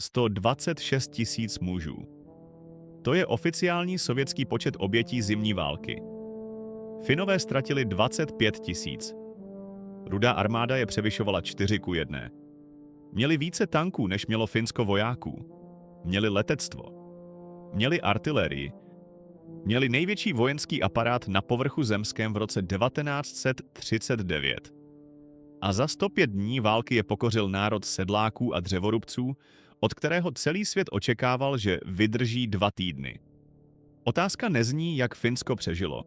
126 tisíc mužů. To je oficiální sovětský počet obětí zimní války. Finové ztratili 25 tisíc. Rudá armáda je převyšovala 4:1. Měli více tanků, než mělo Finsko vojáků. Měli letectvo. Měli artilérii. Měli největší vojenský aparát na povrchu zemském v roce 1939. A za 105 dní války je pokořil národ sedláků a dřevorubců, od kterého celý svět očekával, že vydrží 2 týdny. Otázka nezní, jak Finsko přežilo.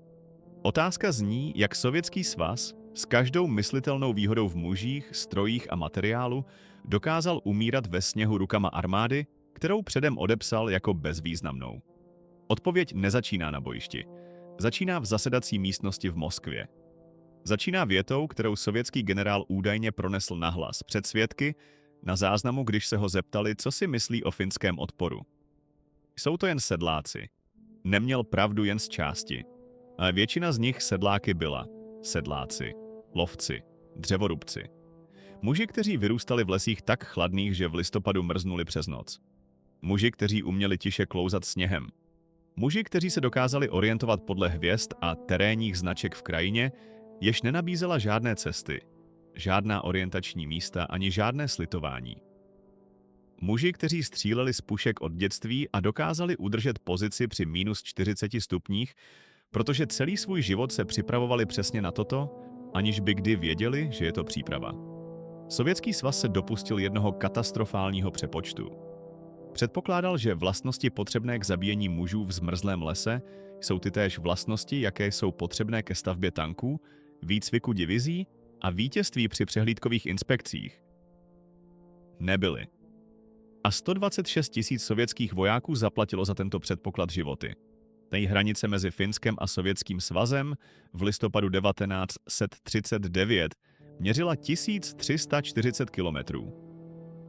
Otázka zní, jak Sovětský svaz s každou myslitelnou výhodou v mužích, strojích a materiálu dokázal umírat ve sněhu rukama armády, kterou předem odepsal jako bezvýznamnou. Odpověď nezačíná na bojišti. Začíná v zasedací místnosti v Moskvě. Začíná větou, kterou sovětský generál údajně pronesl nahlas před svědky na záznamu, když se ho zeptali, co si myslí o finském odporu. Jsou to jen sedláci. Neměl pravdu jen z části. Ale většina z nich sedláky byla. Sedláci, lovci, dřevorubci. Muži, kteří vyrůstali v lesích tak chladných, že v listopadu mrznuli přes noc. Muži, kteří uměli tiše klouzat sněhem. Muži, kteří se dokázali orientovat podle hvězd a terénních značek v krajině, jež nenabízela žádné cesty, žádná orientační místa ani žádné slitování. Muži, kteří stříleli z pušek od dětství a dokázali udržet pozici při -40 stupních, protože celý svůj život se připravovali přesně na toto, aniž by kdy věděli, že je to příprava. Sovětský svaz se dopustil jednoho katastrofálního přepočtu. Předpokládal, že vlastnosti potřebné k zabíjení mužů v zmrzlém lese jsou tytéž vlastnosti, jaké jsou potřebné ke stavbě tanků, výcviku divizí a vítězství při přehlídkových inspekcích. Nebyly. A 126 tisíc sovětských vojáků zaplatilo za tento předpoklad životy. Tej hranice mezi Finskem a Sovětským svazem v listopadu 1939 měřila 1340 kilometrů.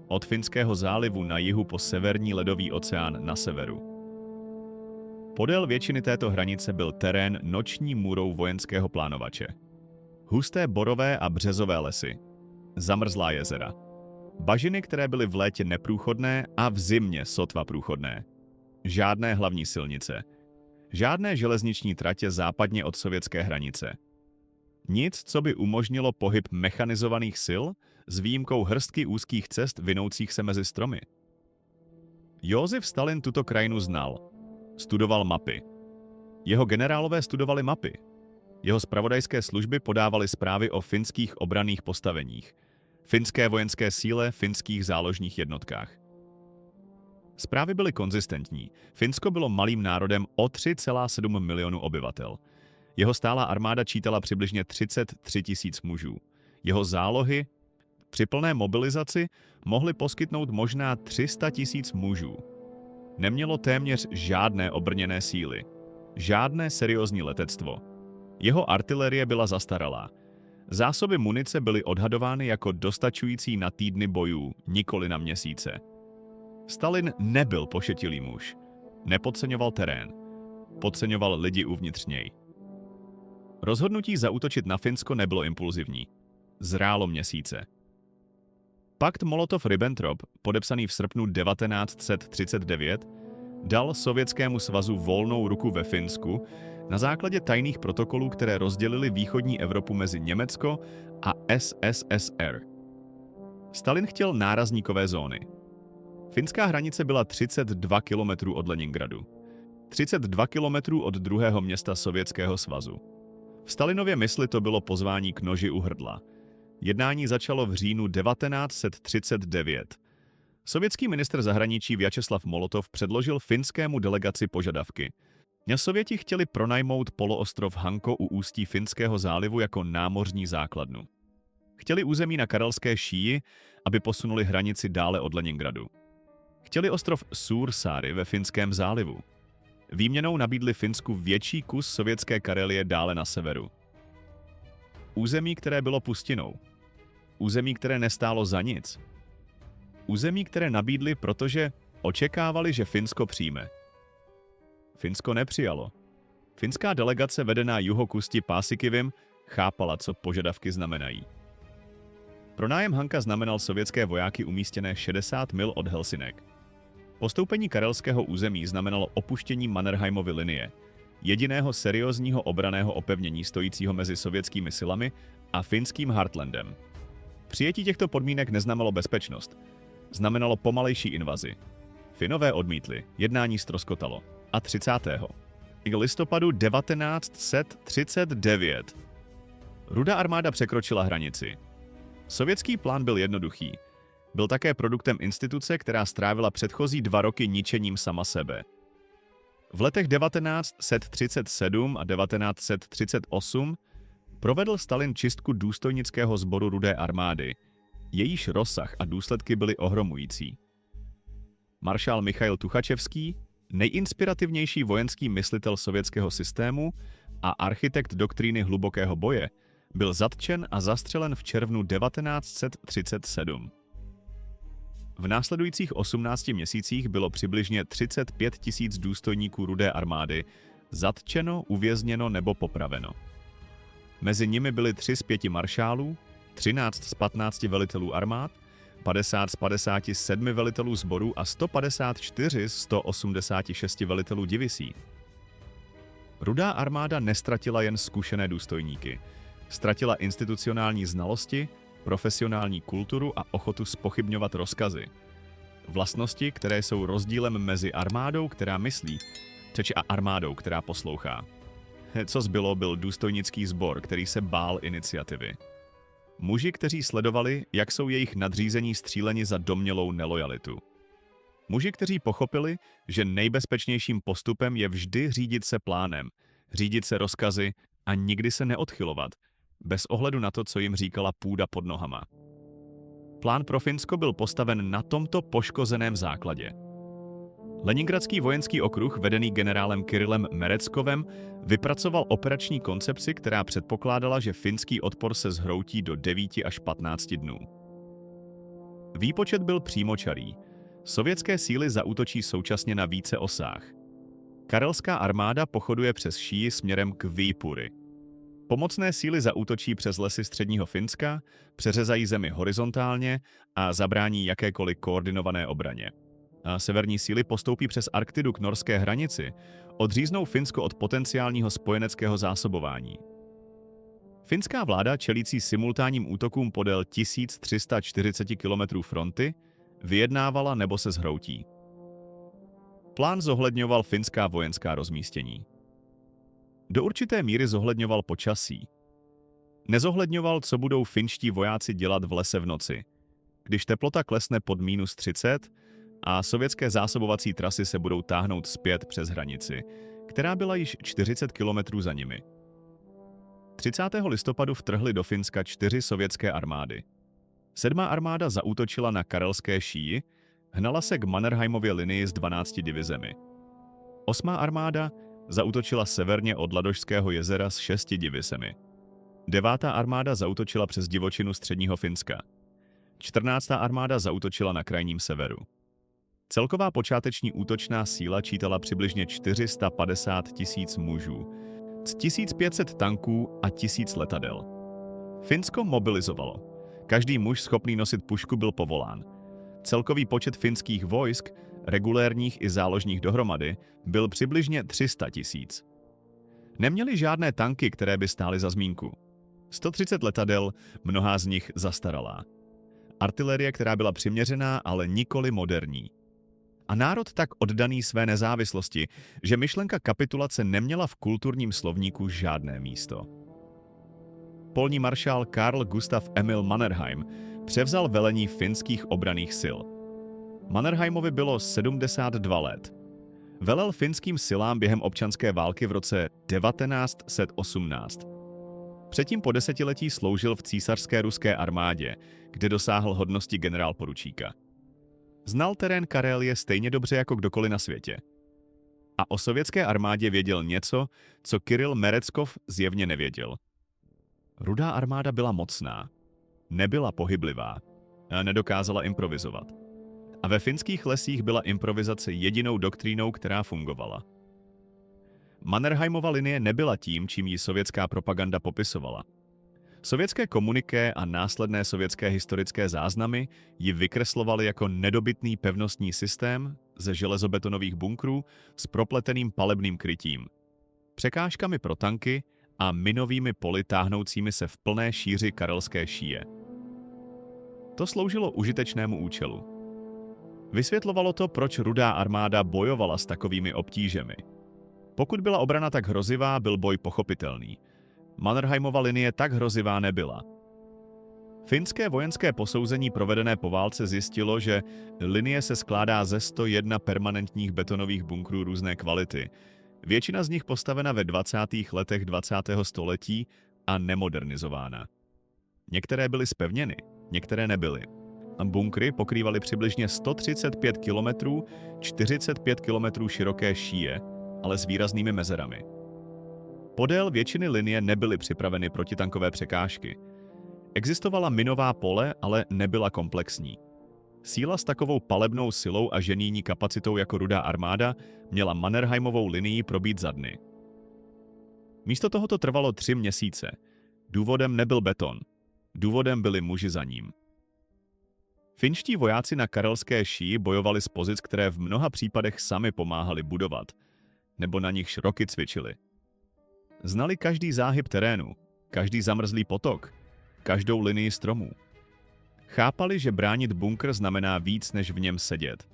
Od Finského zálivu na jihu po Severní ledový oceán na severu. Podél většiny této hranice byl terén noční můrou vojenského plánovače. Husté borové a březové lesy. Zamrzlá jezera. Bažiny, které byly v létě neprůchodné a v zimě sotva průchodné. Žádné hlavní silnice. Žádné železniční tratě západně od sovětské hranice. Nic, co by umožnilo pohyb mechanizovaných sil, s výjimkou hrstky úzkých cest vinoucích se mezi stromy. Josef Stalin tuto krajinu znal. Studoval mapy. Jeho generálové studovali mapy. Jeho zpravodajské služby podávaly zprávy o finských obranných postaveních, finské vojenské síle, finských záložních jednotkách. Zprávy byly konzistentní. Finsko bylo malým národem o 3,7 milionu obyvatel. Jeho stálá armáda čítala přibližně 33 tisíc mužů. Jeho zálohy při plné mobilizaci mohly poskytnout možná 300 tisíc mužů. Nemělo téměř žádné obrněné síly, žádné seriózní letectvo. Jeho artilerie byla zastaralá. Zásoby munice byly odhadovány jako dostačující na týdny bojů, nikoli na měsíce. Stalin nebyl pošetilý muž. Nepodceňoval terén. Podceňoval lidi uvnitř něj. Rozhodnutí zaútočit na Finsko nebylo impulzivní. Zrálo měsíce. Pakt Molotov-Ribbentrop, podepsaný v srpnu 1939, dal Sovětskému svazu volnou ruku ve Finsku na základě tajných protokolů, které rozdělily východní Evropu mezi Německo a SSSR. Stalin chtěl nárazníkové zóny. Finská hranice byla 32 kilometrů od Leningradu. 32 kilometrů od druhého města Sovětského svazu. V Stalinově mysli to bylo pozvání k noži u hrdla. Jednání začalo v říjnu 1939. Sovětský ministr zahraničí Vjačeslav Molotov předložil finskému delegaci požadavky. Sověti chtěli pronajmout poloostrov Hanko u ústí Finského zálivu jako námořní základnu. Chtěli území na Karelské šíji, aby posunuli hranici dále od Leningradu. Chtěli ostrov Suursaari ve Finském zálivu. Výměnou nabídli Finsku větší kus sovětské Karelie dále na severu. Území, které bylo pustinou. Území, které nestálo za nic. Území, které nabídli, protože očekávali, že Finsko přijme. Finsko nepřijalo. Finská delegace vedená Juho-Kusti Paasikievim chápala, co požadavky znamenají. Pronájem Hanka znamenal sovětské vojáky umístěné 60 mil od Helsinek. Postoupení karelského území znamenalo opuštění Mannerheimovy linie, jediného seriózního obranného opevnění stojícího mezi sovětskými silami a finským Heartlandem. Přijetí těchto podmínek neznamenalo bezpečnost, znamenalo pomalejší invazi. Finové odmítli, jednání ztroskotalo. A 30. listopadu 1939 Rudá armáda překročila hranici. Sovětský plán byl jednoduchý. Byl také produktem instituce, která strávila předchozí 2 roky ničením sama sebe. V letech 1937 a 1938 provedl Stalin čistku důstojnického sboru Rudé armády. Jejíž rozsah a důsledky byly ohromující. Maršál Michail Tuchačevský, nejinspirativnější vojenský myslitel sovětského systému a architekt doktríny hlubokého boje, byl zatčen a zastřelen v červnu 1937. V následujících 18 měsících bylo přibližně 35 000 důstojníků Rudé armády zatčeno, uvězněno nebo popraveno. Mezi nimi byli 3 z 5 maršálů, 13 z 15 velitelů armád, 50 z 57 velitelů sborů a 154 z 186 velitelů divisí. Rudá armáda nestratila jen zkušené důstojníky. Ztratila institucionální znalosti, profesionální kulturu a ochotu zpochybňovat rozkazy. Vlastnosti, které jsou rozdílem mezi armádou, která myslí, a armádou, která poslouchá. Co zbylo, byl důstojnický sbor, který se bál iniciativy. Muži, kteří sledovali, jak jsou jejich nadřízení stříleni za domnělou nelojalitu. Muži, kteří pochopili, že nejbezpečnějším postupem je vždy řídit se plánem, řídit se rozkazy a nikdy se neodchylovat, bez ohledu na to, co jim říkala půda pod nohama. Plán pro Finsko byl postaven na tomto poškozeném základě. Leningradský vojenský okruh, vedený generálem Kirillem Mereckovem, vypracoval operační koncepci, která předpokládala, že finský odpor se zhroutí do 9 až 15 dnů. Výpočet byl přímočarý. Sovětské síly zaútočí současně na více osách. Karelská armáda pochoduje přes Šíji směrem k Viipuri. Pomocné síly zaútočí přes lesy středního Finska, přeřezají zemi horizontálně a zabrání jakékoliv koordinované obraně. A severní síly postoupí přes Arktidu k norské hranici, odříznou Finsko od potenciálního spojeneckého zásobování. Finská vláda, čelící simultánním útokům podél 1340 km fronty, vyjednávala nebo se zhroutí. Plán zohledňoval finská vojenská rozmístění. Do určité míry zohledňoval počasí. Nezohledňoval, co budou finští vojáci dělat v lese v noci, když teplota klesne pod -30 a sovětské zásobovací trasy se budou táhnout zpět přes hranici, která byla již 40 kilometrů za nimi. 30. listopadu vtrhly do Finska 4 sovětské armády. 7. armáda zaútočila na karelské Šíji, hnala se k Mannerheimově linii s 12 divizemi. 8. armáda zaútočila severně od Ladožského jezera s 6 divizemi. 9. armáda zaútočila přes divočinu středního Finska. 14. armáda zaútočila na krajním severu. Celková počáteční útočná síla čítala přibližně 450 000 mužů, 1500 tanků a 1000 letadel. Finsko mobilizovalo. Každý muž schopný nosit pušku byl povolán. Celkový počet finských vojsk, regulérních i záložních dohromady, byl přibližně 300 000. Neměli žádné tanky, které by stály za zmínku. 130 letadel, mnohá z nich zastaralá. Artilerie, která byla přiměřená, ale nikoli moderní. A národ tak oddaný své nezávislosti, že myšlenka kapitulace neměla v kulturním slovníku žádné místo. Polní maršál Carl Gustav Emil Mannerheim převzal velení finských obranných sil. Mannerheimovi bylo 72 let. Velel finským silám během občanské války v roce 1918. Předtím po desetiletí sloužil v císařské ruské armádě, kde dosáhl hodnosti generálporučíka. Znal terén Karélie stejně dobře jako kdokoliv na světě. A o sovětské armádě věděl něco, co Kirill Mereckov zjevně nevěděl. Rudá armáda byla mocná, nebyla pohyblivá a nedokázala improvizovat. A ve finských lesích byla improvizace jedinou doktrínou, která fungovala. Mannerheimova linie nebyla tím, čím ji sovětská propaganda popisovala. Sovětské komuniké a následné sovětské historické záznamy ji vykreslovaly jako nedobytný pevnostní systém ze železobetonových bunkrů s propleteným palebným krytím, překážkami pro tanky a minovými poli táhnoucími se v plné šíři karelské šíje. To sloužilo užitečnému účelu. Vysvětlovalo to, proč Rudá armáda bojovala s takovými obtížemi. Pokud byla obrana tak hrozivá, byl boj pochopitelný. Mannerheimova linie tak hrozivá nebyla. Finské vojenské posouzení provedené po válce zjistilo, že linie se skládá ze 101 permanentních betonových bunkrů různé kvality, většina z nich postavena ve 20. letech 20. století a nemodernizována. Některé byly zpevněny, některé nebyly. Bunkry pokrývaly přibližně 135 km, 45 km široké šíje, ale s výraznými mezerami. Podél většiny linie nebyly připraveny protitankové překážky. Existovala minová pole, ale nebyla komplexní. Síla s takovou palebnou silou a ženijní kapacitou jako Rudá armáda měla Mannerheimovou linii probít za dny. Místo toho to trvalo 3 měsíce. Důvodem nebyl beton. Důvodem byli muži za ním. Finští vojáci na karelské šíji bojovali z pozic, které v mnoha případech sami pomáhali budovat, nebo na nichž roky cvičili. Znali každý záhyb terénu, každý zamrzlý potok, každou linii stromů. Chápali, že bránit bunkr znamená víc, než v něm sedět.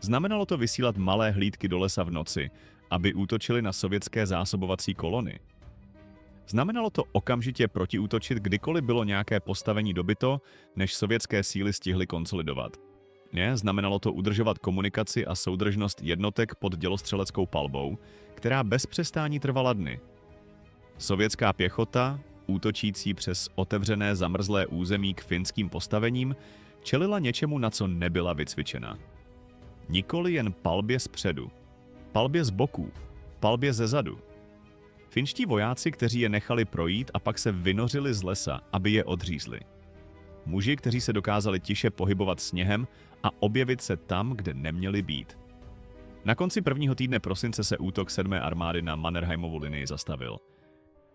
Znamenalo to vysílat malé hlídky do lesa v noci, aby útočili na sovětské zásobovací kolony. Znamenalo to okamžitě protiútočit, kdykoliv bylo nějaké postavení dobyto, než sovětské síly stihly konsolidovat. Znamenalo to udržovat komunikaci a soudržnost jednotek pod dělostřeleckou palbou, která bez přestání trvala dny. Sovětská pěchota, útočící přes otevřené zamrzlé území k finským postavením, čelila něčemu, na co nebyla vycvičena. Nikoli jen palbě zpředu, palbě z boků, palbě ze zadu. Finští vojáci, kteří je nechali projít a pak se vynořili z lesa, aby je odřízli. Muži, kteří se dokázali tiše pohybovat sněhem a objevit se tam, kde neměli být. Na konci prvního týdne prosince se útok 7. armády na Mannerheimovu linii zastavil.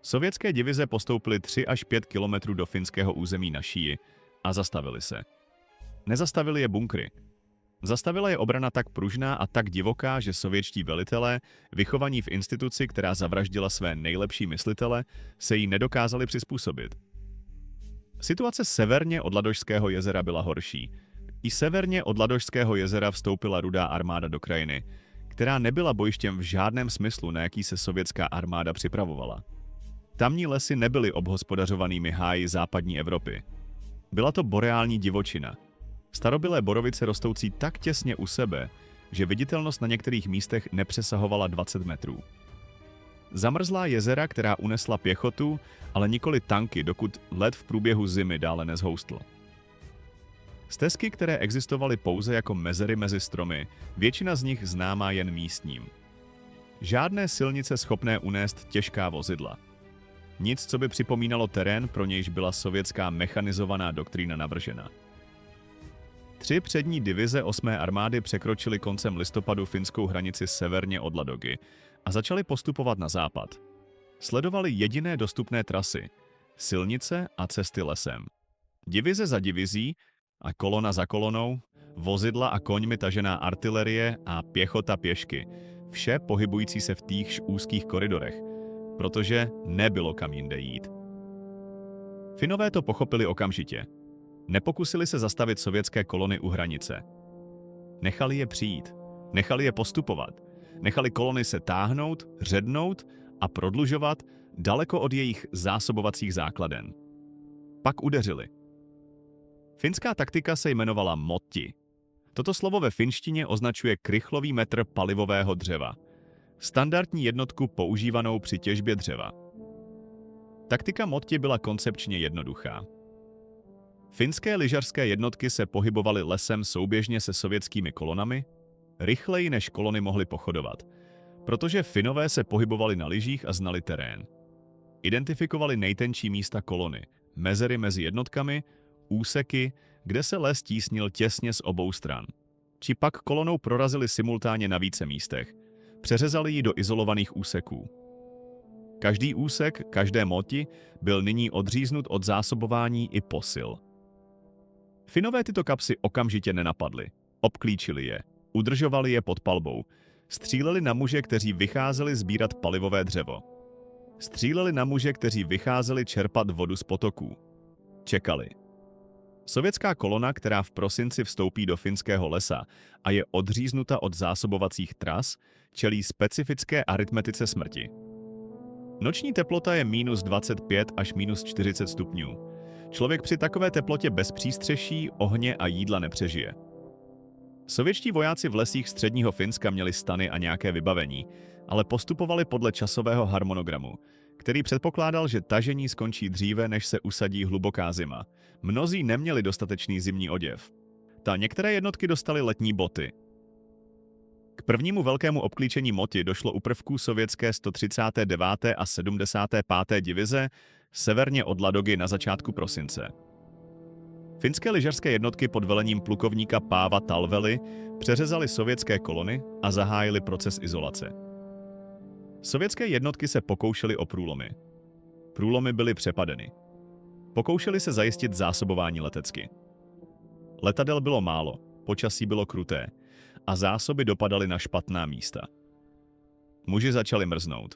Sovětské divize postoupily 3 až 5 kilometrů do finského území na šíji a zastavili se. Nezastavili je bunkry. Zastavila je obrana tak pružná a tak divoká, že sovětští velitelé, vychovaní v instituci, která zavraždila své nejlepší myslitele, se jí nedokázali přizpůsobit. Situace severně od Ladožského jezera byla horší. I severně od Ladožského jezera vstoupila Rudá armáda do krajiny, která nebyla bojištěm v žádném smyslu, na jaký se sovětská armáda připravovala. Tamní lesy nebyly obhospodařovanými háji západní Evropy. Byla to boreální divočina. Starobylé borovice rostoucí tak těsně u sebe, že viditelnost na některých místech nepřesahovala 20 metrů. Zamrzlá jezera, která unesla pěchotu, ale nikoli tanky, dokud led v průběhu zimy dále nezhoustl. Stezky, které existovaly pouze jako mezery mezi stromy, většina z nich známá jen místním. Žádné silnice schopné unést těžká vozidla. Nic, co by připomínalo terén, pro nějž byla sovětská mechanizovaná doktrína navržena. 3 přední divize 8. armády překročily koncem listopadu finskou hranici severně od Ladogy a začaly postupovat na západ. Sledovali jediné dostupné trasy, silnice a cesty lesem. Divize za divizí a kolona za kolonou, vozidla a koňmi tažená artilerie a pěchota pěšky, vše pohybující se v týchž úzkých koridorech, protože nebylo kam jinde jít. Finové to pochopili okamžitě. Nepokusili se zastavit sovětské kolony u hranice. Nechali je přijít, nechali je postupovat, nechali kolony se táhnout, řednout a prodlužovat daleko od jejich zásobovacích základen. Pak udeřili. Finská taktika se jmenovala motti. Toto slovo ve finštině označuje krychlový metr palivového dřeva, standardní jednotku používanou při těžbě dřeva. Taktika motti byla koncepčně jednoduchá. Finské lyžařské jednotky se pohybovaly lesem souběžně se sovětskými kolonami, rychleji než kolony mohly pochodovat, protože Finové se pohybovali na lyžích a znali terén. Identifikovali nejtenčí místa kolony, mezery mezi jednotkami, úseky, kde se les tísnil těsně z obou stran. Či pak kolonou prorazili simultánně na více místech, přeřezali ji do izolovaných úseků. Každý úsek, každé moti byl nyní odříznut od zásobování i posil. Finové tyto kapsy okamžitě nenapadli, obklíčili je. Udržovali je pod palbou. Stříleli na muže, kteří vycházeli sbírat palivové dřevo. Stříleli na muže, kteří vycházeli čerpat vodu z potoků. Čekali. Sovětská kolona, která v prosinci vstoupí do finského lesa a je odříznuta od zásobovacích tras, čelí specifické aritmetice smrti. Noční teplota je -25 až -40 stupňů. Člověk při takové teplotě bez přístřeší, ohně a jídla nepřežije. Sovětští vojáci v lesích středního Finska měli stany a nějaké vybavení, ale postupovali podle časového harmonogramu, který předpokládal, že tažení skončí dříve, než se usadí hluboká zima. Mnozí neměli dostatečný zimní oděv. Některé jednotky dostaly letní boty. K prvnímu velkému obklíčení Moti došlo u prvků sovětské 139. a 75. divize severně od Ladogy na začátku prosince. Finské lyžařské jednotky pod velením plukovníka Páva Talvely přeřezaly sovětské kolony a zahájily proces izolace. Sovětské jednotky se pokoušely o průlomy. Průlomy byly přepadeny. Pokoušeli se zajistit zásobování letecky. Letadel bylo málo, počasí bylo kruté a zásoby dopadaly na špatná místa. Muži začali mrznout.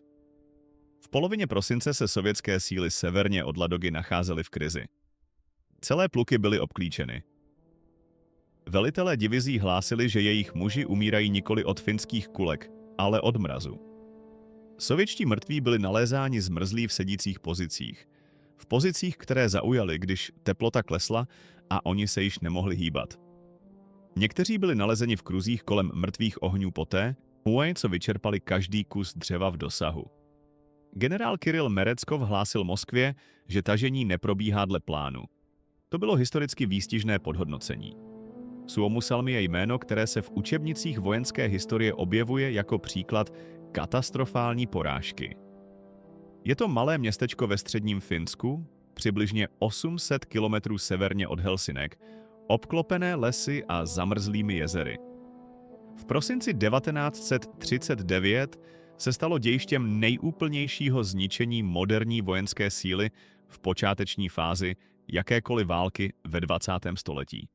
V polovině prosince se sovětské síly severně od Ladogy nacházely v krizi. Celé pluky byly obklíčeny. Velitelé divizí hlásili, že jejich muži umírají nikoli od finských kulek, ale od mrazu. Sovětští mrtví byli nalézáni zmrzlí v sedících pozicích. V pozicích, které zaujali, když teplota klesla a oni se již nemohli hýbat. Někteří byli nalezeni v kruzích kolem mrtvých ohňů poté, co vyčerpali každý kus dřeva v dosahu. Generál Kiril Mereckov hlásil Moskvě, že tažení neprobíhá dle plánu. To bylo historicky výstižné podhodnocení. Suomussalmi je jméno, které se v učebnicích vojenské historie objevuje jako příklad katastrofální porážky. Je to malé městečko ve středním Finsku, přibližně 800 kilometrů severně od Helsinek, obklopené lesy a zamrzlými jezery. V prosinci 1939 se stalo dějištěm nejúplnějšího zničení moderní vojenské síly v počáteční fázi jakékoliv války ve 20. století.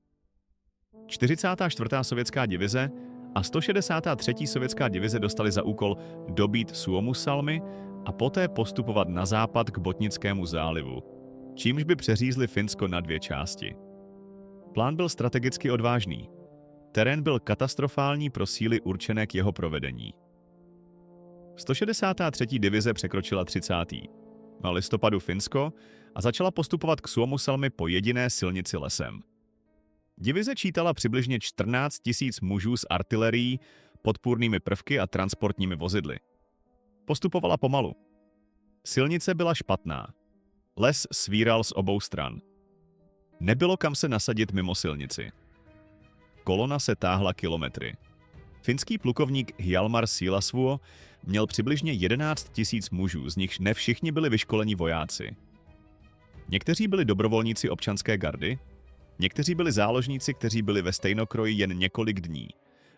44. sovětská divize a 163. sovětská divize dostali za úkol dobít Suomussalmi a poté postupovat na západ k Botnickému zálivu, čímž by přeřízli Finsko na dvě části. Plán byl strategicky odvážný. Terén byl katastrofální pro síly určené k jeho provedení. 163. divize překročila 30. listopadu Finsko a začala postupovat k Suomussalmi po jediné silnici lesem. Divize čítala přibližně 14 000 mužů s artilerií, podpůrnými prvky a transportními vozidly. Postupovala pomalu. Silnice byla špatná. Les svíral z obou stran. Nebylo kam se nasadit mimo silnici. Kolona se táhla kilometry. Finský plukovník Hjalmar Siilasvuo měl přibližně 11 000 mužů, z nichž ne všichni byli vyškolení vojáci. Někteří byli dobrovolníci občanské gardy, někteří byli záložníci, kteří byli ve stejnokroji jen několik dní.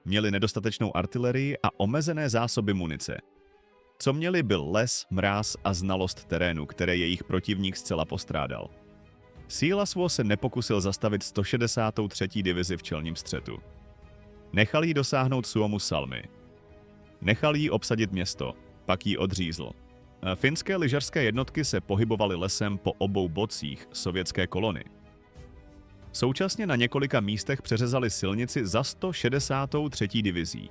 Měli nedostatečnou artilerii a omezené zásoby munice. Co měli, byl les, mráz a znalost terénu, které jejich protivník zcela postrádal. Siilasvuo se nepokusil zastavit 163. divizi v čelním střetu. Nechal jí dosáhnout Suomussalmi. Nechal jí obsadit město, pak jí odřízl. Finské lyžařské jednotky se pohybovaly lesem po obou bocích sovětské kolony. Současně na několika místech přeřezali silnici za 163. divizí.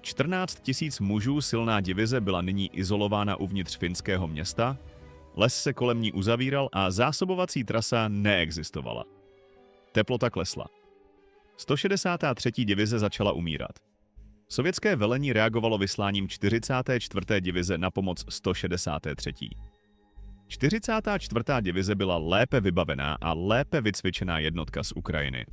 14 000 mužů silná divize byla nyní izolována uvnitř finského města, les se kolem ní uzavíral a zásobovací trasa neexistovala. Teplota klesla. 163. divize začala umírat. Sovětské velení reagovalo vysláním 44. divize na pomoc 163. 44. divize byla lépe vybavená a lépe vycvičená jednotka z Ukrajiny.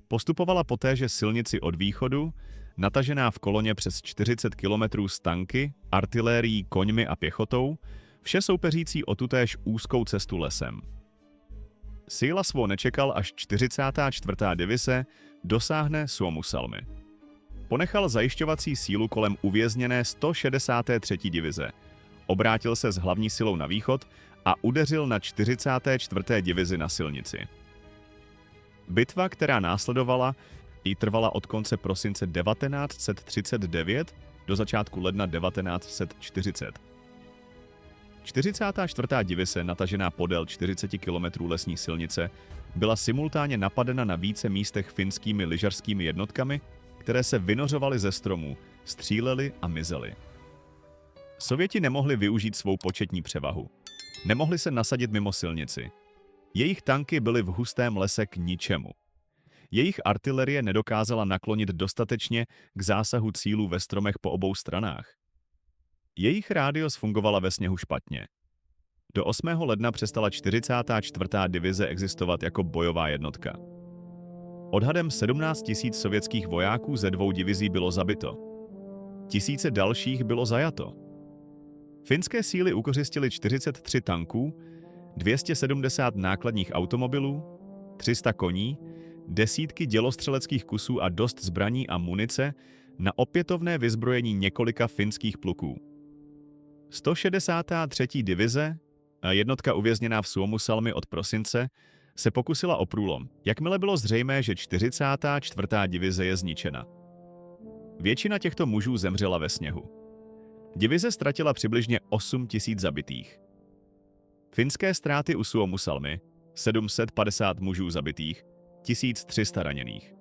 Postupovala po téže silnici od východu, natažená v koloně přes 40 kilometrů s tanky, artilérií, koňmi a pěchotou, vše soupeřící o tutéž úzkou cestu lesem. Siilasvuo nečekal, až 44. divize dosáhne Suomussalmi. Ponechal zajišťovací sílu kolem uvězněné 163. divize, obrátil se s hlavní silou na východ a udeřil na 44. divizi na silnici. Bitva, která následovala, i trvala od konce prosince 1939 do začátku ledna 1940. 44. divize, natažená podél 40 km lesní silnice, byla simultánně napadena na více místech finskými lyžařskými jednotkami, které se vynořovaly ze stromů, střílely a mizely. Sověti nemohli využít svou početní převahu. Nemohli se nasadit mimo silnici. Jejich tanky byly v hustém lese k ničemu. Jejich artilerie nedokázala naklonit dostatečně k zásahu cílů ve stromech po obou stranách. Jejich rádios fungovala ve sněhu špatně. Do 8. ledna přestala 44. divize existovat jako bojová jednotka. Odhadem 17 000 sovětských vojáků ze 2 divizí bylo zabito. Tisíce dalších bylo zajato. Finské síly ukořistily 43 tanků, 270 nákladních automobilů, 300 koní, desítky dělostřeleckých kusů a dost zbraní a munice na opětovné vyzbrojení několika finských pluků. 163. divize, jednotka uvězněná v Suomussalmi od prosince, se pokusila o průlom, jakmile bylo zřejmé, že 44. divize je zničena. Většina těchto mužů zemřela ve sněhu. Divize ztratila přibližně 8 000 zabitých. Finské ztráty u Suomussalmi, 750 mužů zabitých, 1300 raněných.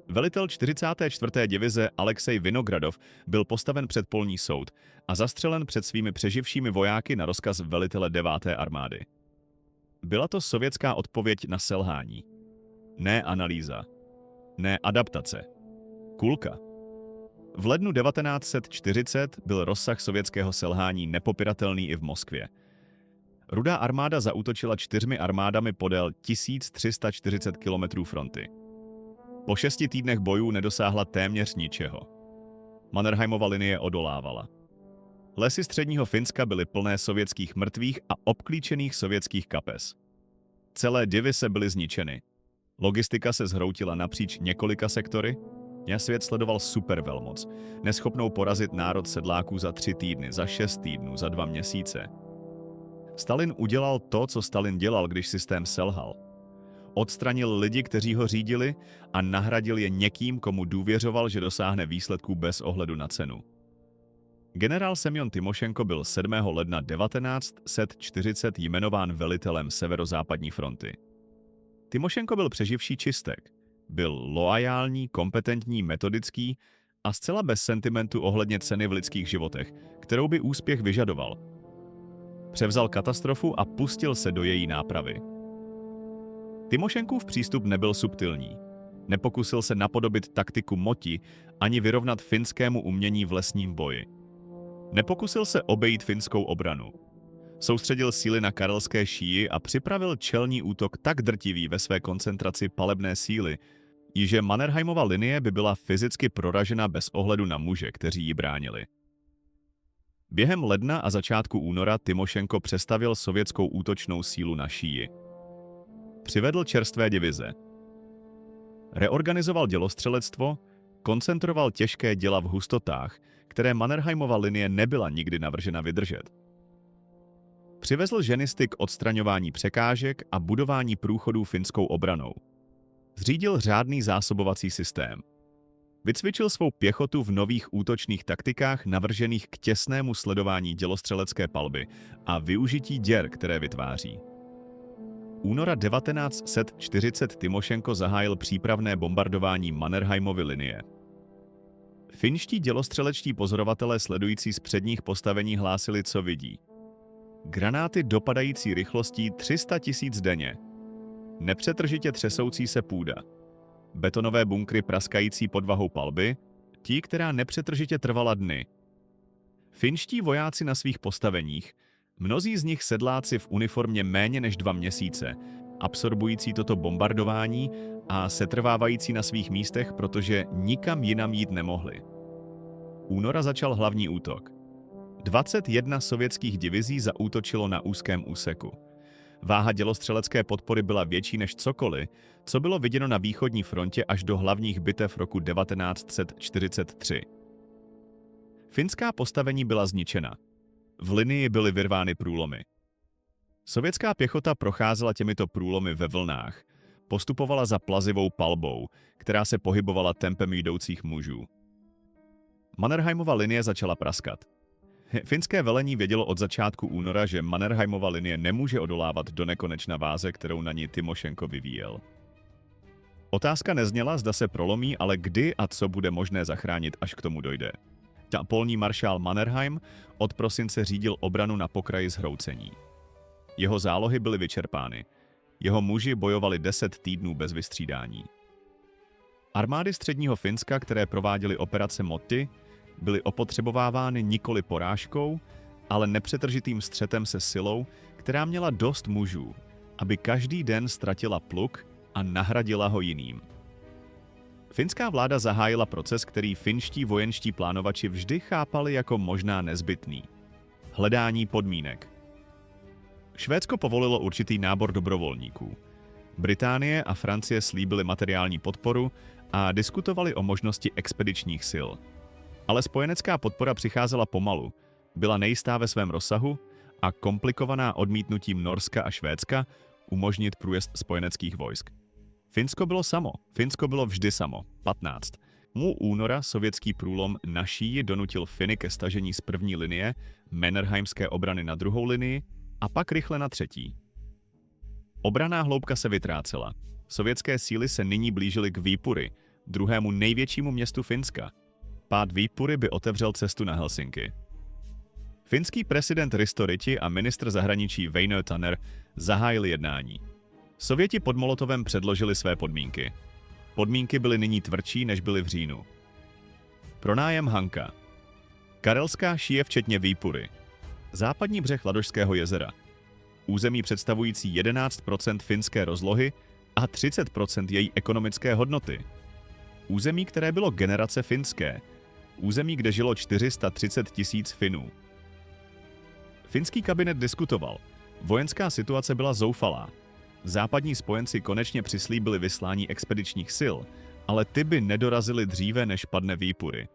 Velitel 44. divize Alexej Vinogradov byl postaven před polní soud a zastřelen před svými přeživšími vojáky na rozkaz velitele 9. armády. Byla to sovětská odpověď na selhání. Ne analýza. Ne adaptace. Kulka. V lednu 1940 byl rozsah sovětského selhání nepopiratelný i v Moskvě. Rudá armáda zaútočila 4 armádami podél 1340 km fronty. Po 6 týdnech bojů nedosáhla téměř ničeho. Mannerheimova linie odolávala. Lesy středního Finska byly plné sovětských mrtvých a obklíčených sovětských kapes. Celé divize byly zničeny. Logistika se zhroutila napříč několika sektory. Svět sledoval supervelmoc, neschopnou porazit národ sedláků za 3 týdny, za 6 týdnů, za 2 měsíce. Stalin udělal to, co Stalin dělal, když systém selhal. Odstranil lidi, kteří ho řídili, a nahradil je někým, komu důvěřoval, že dosáhne výsledků bez ohledu na cenu. Generál Semjon Tymošenko byl 7. ledna 1940 jmenován velitelem severozápadní fronty. Tymošenko byl přeživší čistek. Byl loajální, kompetentní, metodický a zcela bez sentimentu ohledně ceny v lidských životech, kterou by úspěch vyžadoval. Převzal katastrofu a pustil se do její nápravy. Tymošenkův přístup nebyl subtilní. Nepokusil se napodobit taktiku Moti ani vyrovnat finskému umění v lesním boji. Nepokusil se obejít finskou obranu. Soustředil síly na karelské šíji a připravil čelní útok tak drtivý ve své koncentraci palebné síly, že Mannerheimova linie by byla fyzicky proražena bez ohledu na muže, kteří ji bránili. Během ledna a začátku února Tymošenko přestavil sovětskou útočnou sílu na šíji. Přivedl čerstvé divize. Reorganizoval dělostřelectvo, koncentroval těžké děla v hustotách, které Mannerheimova linie nebyla nikdy navržena vydržet. Přivezl ženisty k odstraňování překážek a budování průchodů finskou obranou. Zřídil řádný zásobovací systém. Vycvičil svou pěchotu v nových útočných taktikách navržených k těsnému sledování dělostřelecké palby a využití děr, které vytváří. Února 1940 Tymošenko zahájil přípravné bombardování Mannerheimovy linie. Finští dělostřelečtí pozorovatelé sledující z předních postavení hlásili, co vidí. Granáty dopadající rychlostí 300 000 denně. Nepřetržitě třesoucí se půda. Betonové bunkry praskající podvahou palby, tí, která nepřetržitě trvala dny. Finští vojáci na svých postaveních, mnozí z nich sedláci v uniformě méně než 2 měsíce, absorbující toto bombardování a setrvávající na svých místech, protože nikam jinam jít nemohli. Února začal hlavní útok. 21 sovětských divizí zaútočilo na úzkém úseku. Váha dělostřelecké podpory byla větší než cokoliv, co bylo viděno na východní frontě až do hlavních bitev roku 1943. Finská postavení byla zničena. V linii byly vyrvány průlomy. Sovětská pěchota procházela těmito průlomy ve vlnách, postupovala za plazivou palbou, která se pohybovala tempem jdoucích mužů. Mannerheimova linie začala praskat. Finské velení vědělo od začátku února, že Mannerheimova linie nemůže odolávat do nekonečna váze, kterou na ní Tymošenko vyvíjel. Otázka nezněla, zda se prolomí, ale kdy a co bude možné zachránit, až k tomu dojde. Polní maršál Mannerheim od prosince řídil obranu na pokraji zhroucení. Jeho zálohy byly vyčerpány. Jeho muži bojovali 10 týdnů bez vystřídání. Armády středního Finska, které prováděly operace Moty, byly opotřebovávány nikoli porážkou, ale nepřetržitým střetem se silou, která měla dost mužů, aby každý den ztratila pluk a nahradila ho jiným. Finská vláda zahájila proces, který finští vojenští plánovači vždy chápali jako možná nezbytný. Hledání podmínek. Švédsko povolilo určitý nábor dobrovolníků. Británie a Francie slíbily materiální podporu a diskutovali o možnosti expedičních sil. Ale spojenecká podpora přicházela pomalu, byla nejistá ve svém rozsahu a komplikovaná odmítnutím Norska a Švédska umožnit průjezd spojeneckých vojsk. Finsko bylo samo. Finsko bylo vždy samo. 15. Února sovětský průlom na Šíji donutil Finy ke stažení z první linie, Mannerheimské obrany na druhou linii a pak rychle na třetí. Obranná hloubka se vytrácela. Sovětské síly se nyní blížily k Viipuri, druhému největšímu městu Finska. Pád Viipury by otevřel cestu na Helsinki. Finský prezident Risto Ryti a ministr zahraničí Väinö Tanner zahájili jednání. Sověti pod Molotovem předložili své podmínky. Podmínky byly nyní tvrdší, než byly v říjnu. Pronájem Hanka. Karelská šíje včetně Viipury. Západní břeh Ladožského jezera. Území představující 11% finské rozlohy a 30% její ekonomické hodnoty. Území, které bylo generace finské. Území, kde žilo 430 000 Finů. Finský kabinet diskutoval. Vojenská situace byla zoufalá. Západní spojenci konečně přislíbili vyslání expedičních sil, ale ty by nedorazily dříve, než padne Viipury.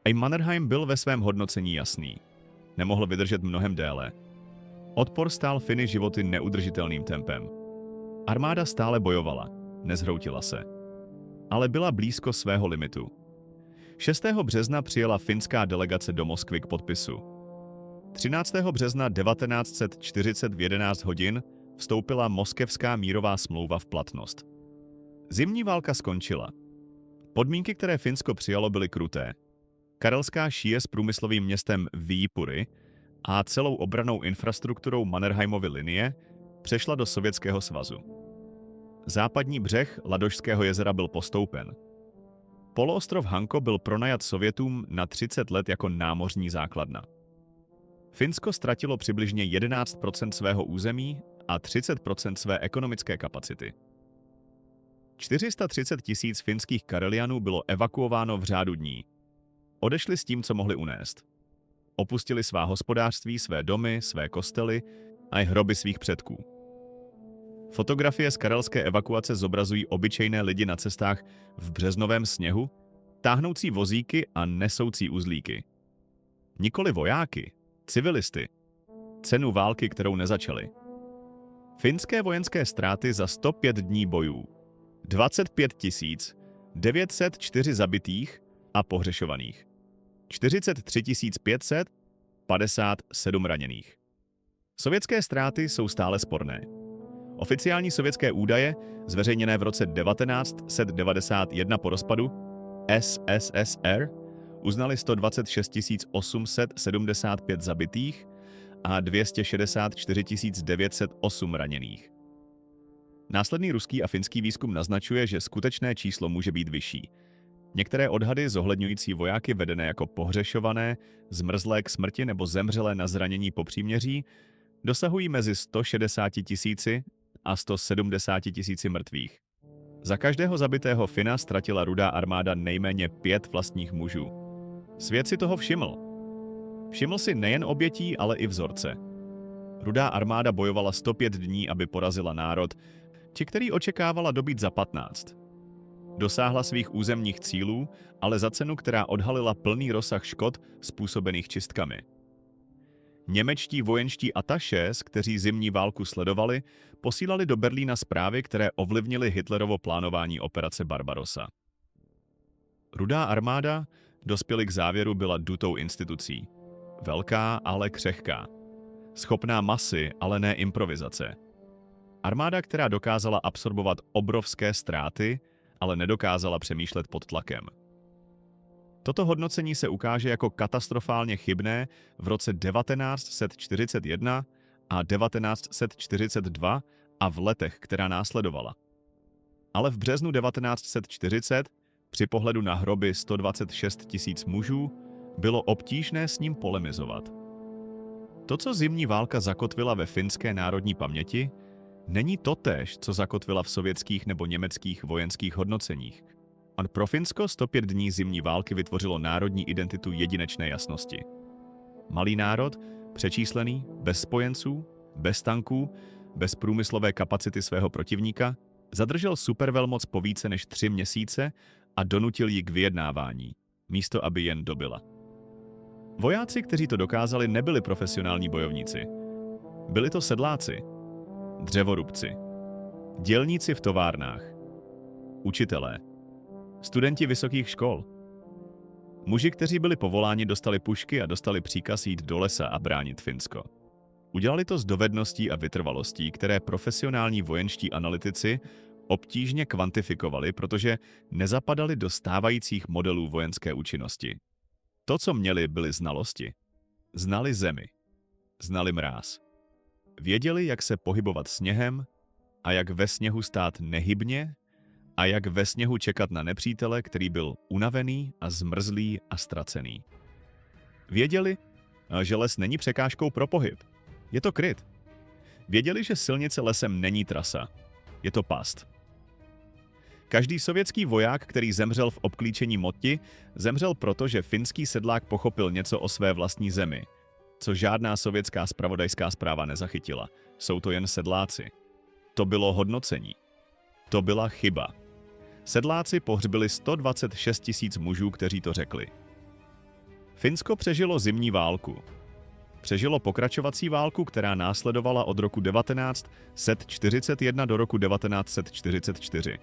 A Mannerheim byl ve svém hodnocení jasný. Nemohl vydržet mnohem déle. Odpor stál Finy životy neudržitelným tempem. Armáda stále bojovala, nezhroutila se. Ale byla blízko svého limitu. 6. března přijela finská delegace do Moskvy k podpisu. 13. března 1940 v 11 hodin vstoupila Moskevská mírová smlouva v platnost. Zimní válka skončila. Podmínky, které Finsko přijalo, byly kruté. Karelská šíje s průmyslovým městem Viipury a celou obrannou infrastrukturou Mannerheimovy linie přešla do Sovětského svazu. Západní břeh Ladožského jezera byl postoupen. Poloostrov Hanko byl pronajat Sovětům na 30 let jako námořní základna. Finsko ztratilo přibližně 11% svého území a 30% své ekonomické kapacity. 430 000 finských Karelianů bylo evakuováno v řádu dní. Odešli s tím, co mohli unést. Opustili svá hospodářství, své domy, své kostely a i hroby svých předků. Fotografie z karelské evakuace zobrazují obyčejné lidi na cestách v březnovém sněhu, táhnoucí vozíky a nesoucí uzlíky. Nikoli vojáky, civilisty. Cenu války, kterou nezačali. Finské vojenské ztráty za 105 dní bojů. 25 904 zabitých a pohřešovaných. 43 557 raněných. Sovětské ztráty jsou stále sporné. Oficiální sovětské údaje, zveřejněné v roce 1991 po rozpadu SSSR, uznali 126 875 zabitých a 264 908 raněných. Následný ruský a finský výzkum naznačuje, že skutečné číslo může být vyšší. Některé odhady zohledňující vojáky vedené jako pohřešované, zmrzlé k smrti nebo zemřelé na zranění po příměří dosahují mezi 160 000 a 170 000 mrtvých. Za každého zabitého Fina ztratila Rudá armáda nejméně 5 vlastních mužů. Svět si toho všiml. Všiml si nejen obětí, ale i vzorce. Rudá armáda bojovala 105 dní, aby porazila národ, ti, který očekávala dobít za 15. Dosáhla svých územních cílů, ale za cenu, která odhalila plný rozsah škod způsobených čistkami. Němečtí vojenští atašés, kteří zimní válku sledovali, posílali do Berlína zprávy, které ovlivnily Hitlerovo plánování operace Barbarossa. Rudá armáda, dospěli k závěru, byla dutou institucí. Velká, ale křehká. Schopná masy, ale ne improvizace. Armáda, která dokázala absorbovat obrovské ztráty, ale nedokázala přemýšlet pod tlakem. Toto hodnocení se ukáže jako katastrofálně chybné v roce 1941 a 1942 a v letech, která následovala. Ale v březnu 1940, při pohledu na hroby 126 000 mužů, bylo obtížné s ním polemizovat. To, co zimní válka zakotvila ve finské národní paměti, není totéž, co zakotvila v sovětských nebo německých vojenských hodnoceních. A pro Finsko 105 dní zimní války vytvořilo národní identitu jedinečné jasnosti. Malý národ, přečíslený, bez spojenců, bez tanků, bez průmyslové kapacity svého protivníka, zadržel supervelmoc po více než 3 měsíce a donutil ji k vyjednávání, místo aby jen dobila. Vojáci, kteří to dokázali, nebyli profesionální bojovníci. Byli to sedláci, dřevorubci, dělníci v továrnách, učitelé, studenti vysokých škol. Muži, kteří byli povoláni, dostali pušky a dostali příkaz jít do lesa a bránit Finsko. Udělali to s dovedností a vytrvalostí, které profesionální vojenští analytici obtížně kvantifikovali, protože nezapadali do stávajících modelů vojenské účinnosti. To, co měli, byly znalosti. Znali zemi. Znali mráz. Věděli, jak se pohybovat sněhem a jak ve sněhu stát nehybně a jak ve sněhu čekat na nepřítele, který byl unavený a zmrzlý a ztracený. Věděli, že les není překážkou pro pohyb. Je to kryt. Věděli, že silnice lesem není trasa. Je to past. Každý sovětský voják, který zemřel v obklíčení Motti, zemřel proto, že finský sedlák pochopil něco o své vlastní zemi, co žádná sovětská zpravodajská zpráva nezachytila. Jsou to jen sedláci. To bylo hodnocení. To byla chyba. Sedláci pohřbili 126 000 mužů, kteří to řekli. Finsko přežilo zimní válku. Přežilo pokračovací válku, která následovala od roku 1941 do roku 1944.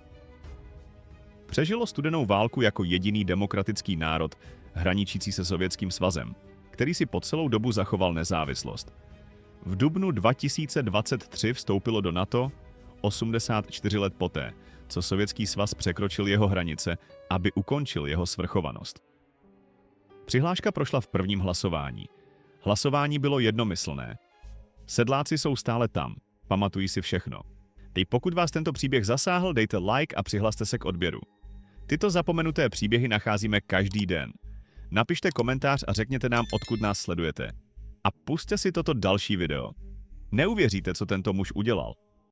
Přežilo studenou válku jako jediný demokratický národ, hraničící se Sovětským svazem, který si po celou dobu zachoval nezávislost. V dubnu 2023 vstoupilo do NATO 84 let poté, co Sovětský svaz překročil jeho hranice, aby ukončil jeho svrchovanost. Přihláška prošla v prvním hlasování. Hlasování bylo jednomyslné. Sedláci jsou stále tam, pamatují si všechno. Teď pokud vás tento příběh zasáhl, dejte like a přihlaste se k odběru. Tyto zapomenuté příběhy nacházíme každý den. Napište komentář a řekněte nám, odkud nás sledujete. A pusťte si toto další video. Neuvěříte, co tento muž udělal.